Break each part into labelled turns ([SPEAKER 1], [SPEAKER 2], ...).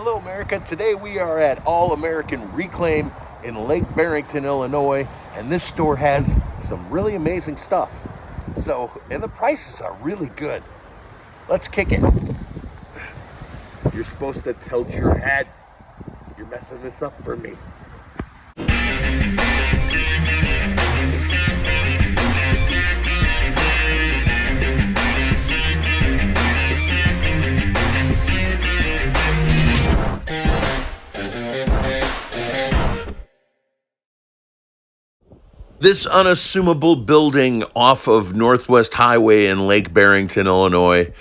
[SPEAKER 1] Hello, America. Today we are at All American Reclaim in Lake Barrington, Illinois, and this store has some really amazing stuff. And the prices are really good. Let's kick it. You're supposed to tilt your head. You're messing this up for me. This unassumable building off of Northwest Highway in Lake Barrington, Illinois,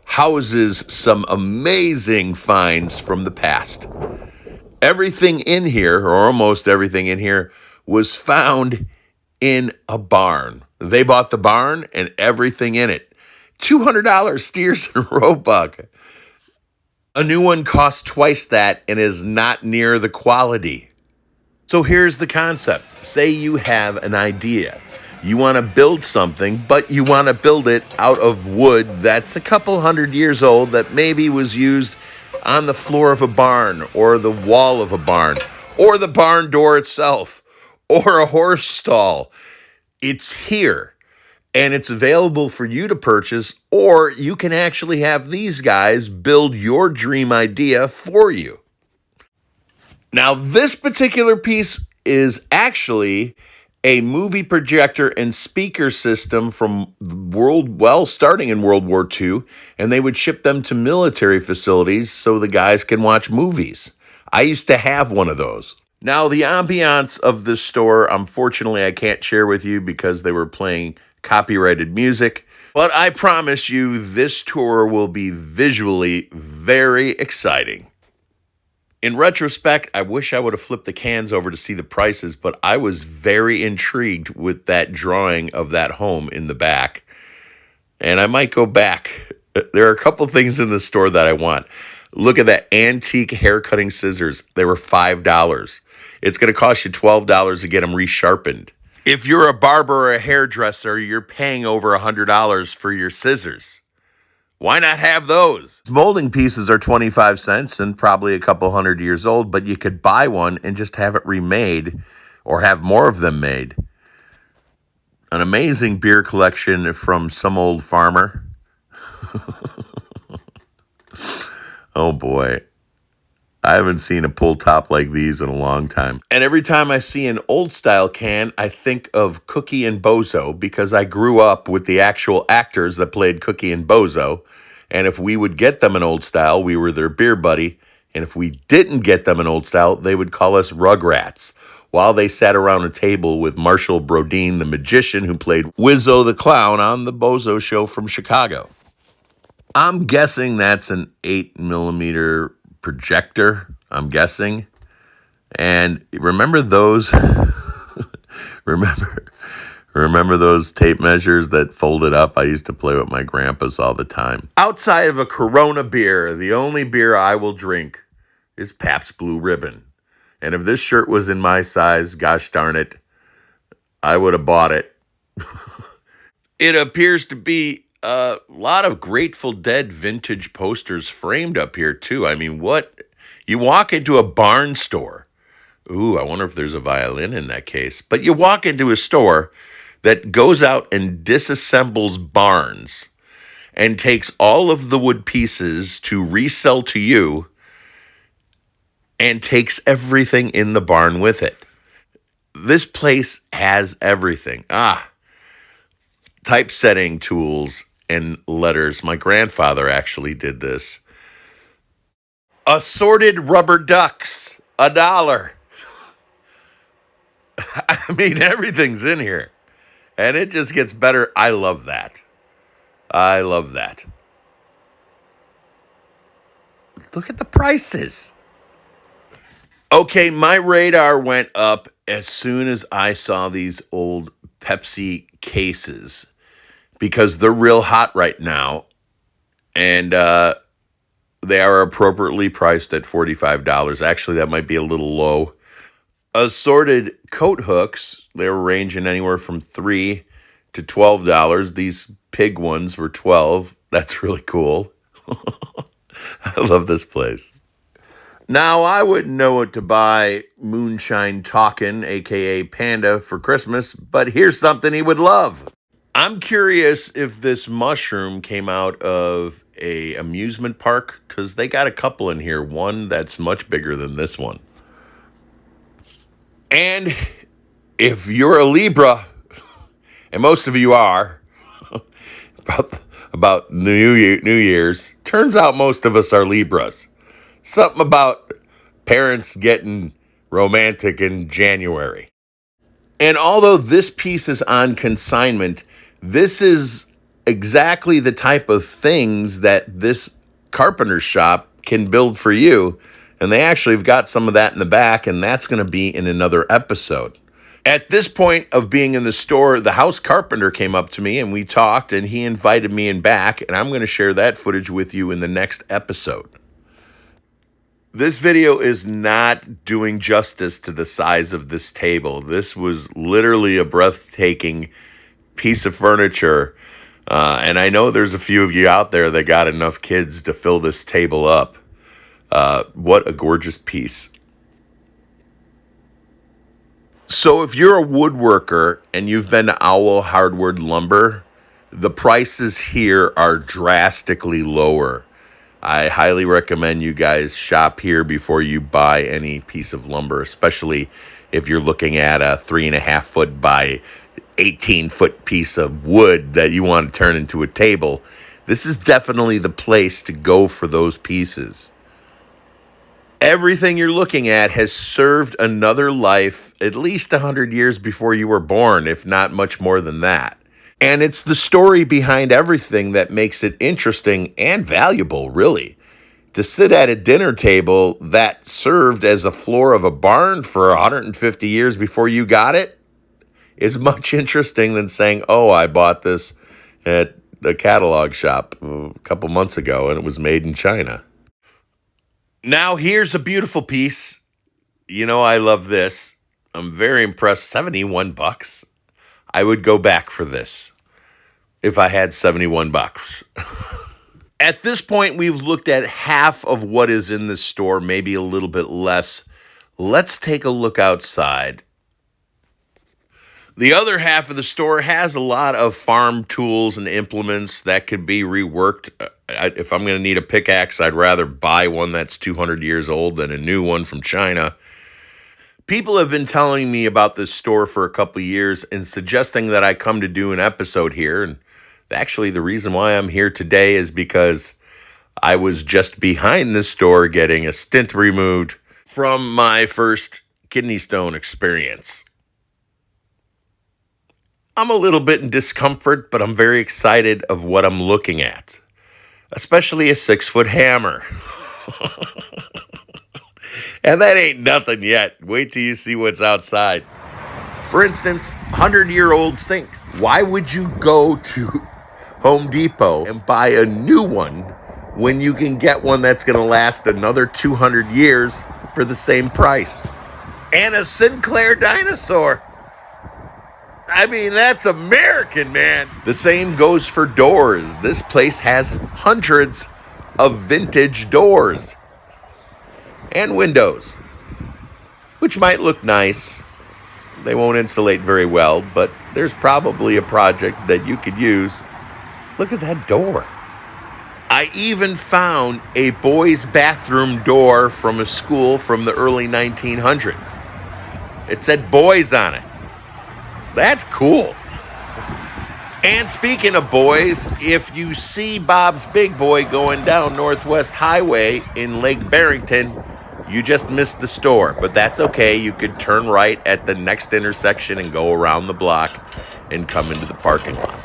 [SPEAKER 1] houses some amazing finds from the past. Everything in here, or almost everything in here, was found in a barn. They bought the barn and everything in it. $200 steers and roebuck. A new one costs twice that and is not near the quality. So here's the concept. Say you have an idea. You want to build something, but you want to build it out of wood that's a couple hundred years old that maybe was used on the floor of a barn or the wall of a barn or the barn door itself or a horse stall. It's here and it's available for you to purchase, or you can actually have these guys build your dream idea for you. Now, this particular piece is actually a movie projector and speaker system from starting in World War II, and they would ship them to military facilities so the guys can watch movies. I used to have one of those. Now, the ambiance of this store, unfortunately, I can't share with you because they were playing copyrighted music, but I promise you this tour will be visually very exciting. In retrospect, I wish I would have flipped the cans over to see the prices, but I was very intrigued with that drawing of that home in the back. And I might go back. There are a couple things in the store that I want. Look at that antique hair cutting scissors. They were $5. It's going to cost you $12 to get them resharpened. If you're a barber or a hairdresser, you're paying over $100 for your scissors. Why not have those? Molding pieces are 25 cents and probably a couple hundred years old, but you could buy one and just have it remade or have more of them made. An amazing beer collection from some old farmer. Oh boy. I haven't seen a pull top like these in a long time. And every time I see an old style can, I think of Cookie and Bozo because I grew up with the actual actors that played Cookie and Bozo. And if we would get them an old style, we were their beer buddy. And if we didn't get them an old style, they would call us Rugrats while they sat around a table with Marshall Brodeen, the magician who played Wizzo the Clown on the Bozo Show from Chicago. I'm guessing that's an 8mm projector, I'm guessing. And remember those remember those tape measures that folded up? I used to play with my grandpas all the time. Outside of a Corona beer, the only beer I will drink is Pabst Blue Ribbon. And if this shirt was in my size, gosh darn it, I would have bought it. It appears to be a lot of Grateful Dead vintage posters framed up here, too. I mean, what? You walk into a barn store. Ooh, I wonder if there's a violin in that case. But you walk into a store that goes out and disassembles barns and takes all of the wood pieces to resell to you and takes everything in the barn with it. This place has everything. Typesetting tools and letters. My grandfather actually did this. Assorted rubber ducks, $1. I mean, everything's in here. And it just gets better. I love that. I love that. Look at the prices. Okay, my radar went up as soon as I saw these old Pepsi cases because they're real hot right now. And they are appropriately priced at $45. Actually, that might be a little low. Assorted coat hooks, they were ranging anywhere from $3 to $12. These pig ones were $12. That's really cool. I love this place. Now, I wouldn't know what to buy Moonshine Talkin', aka Panda, for Christmas, but here's something he would love. I'm curious if this mushroom came out of a amusement park, because they got a couple in here, one that's much bigger than this one. And if you're a Libra, and most of you are, about New Year's, turns out most of us are Libras. Something about parents getting romantic in January. And although this piece is on consignment, this is exactly the type of things that this carpenter shop can build for you. And they actually have got some of that in the back, and that's going to be in another episode. At this point of being in the store, the house carpenter came up to me and we talked, and he invited me in back, and I'm going to share that footage with you in the next episode. This video is not doing justice to the size of this table. This was literally a breathtaking piece of furniture. And I know there's a few of you out there that got enough kids to fill this table up. What a gorgeous piece. So if you're a woodworker and you've been to Owl Hardwood Lumber, the prices here are drastically lower. I highly recommend you guys shop here before you buy any piece of lumber, especially if you're looking at a 3.5 foot by 18-foot piece of wood that you want to turn into a table. This is definitely the place to go for those pieces. Everything you're looking at has served another life at least 100 years before you were born, if not much more than that. And it's the story behind everything that makes it interesting and valuable, really. To sit at a dinner table that served as a floor of a barn for 150 years before you got it is much interesting than saying, oh, I bought this at the catalog shop a couple months ago and it was made in China. Now, here's a beautiful piece. You know, I love this. I'm very impressed. $71. I would go back for this if I had $71. At this point, we've looked at half of what is in this store, maybe a little bit less. Let's take a look outside. The other half of the store has a lot of farm tools and implements that could be reworked. If I'm going to need a pickaxe, I'd rather buy one that's 200 years old than a new one from China. People have been telling me about this store for a couple of years and suggesting that I come to do an episode here. And actually, the reason why I'm here today is because I was just behind this store getting a stint removed from my first kidney stone experience. I'm a little bit in discomfort, but I'm very excited of what I'm looking at, especially a 6-foot hammer. And that ain't nothing yet. Wait till you see what's outside. For instance, 100-year-old sinks. Why would you go to Home Depot and buy a new one when you can get one that's going to last another 200 years for the same price? And a Sinclair dinosaur. I mean, that's American, man. The same goes for doors. This place has hundreds of vintage doors and windows, which might look nice. They won't insulate very well, but there's probably a project that you could use. Look at that door. I even found a boys' bathroom door from a school from the early 1900s. It said boys on it. That's cool. And speaking of boys, if you see Bob's Big Boy going down Northwest Highway in Lake Barrington, you just missed the store. But that's okay. You could turn right at the next intersection and go around the block and come into the parking lot.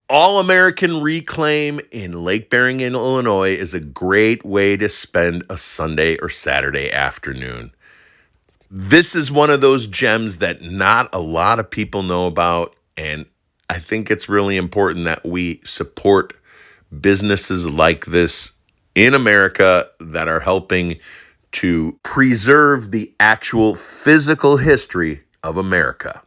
[SPEAKER 1] All American Reclaim in Lake Barrington, Illinois is a great way to spend a Sunday or Saturday afternoon. This is one of those gems that not a lot of people know about, and I think it's really important that we support businesses like this in America that are helping to preserve the actual physical history of America.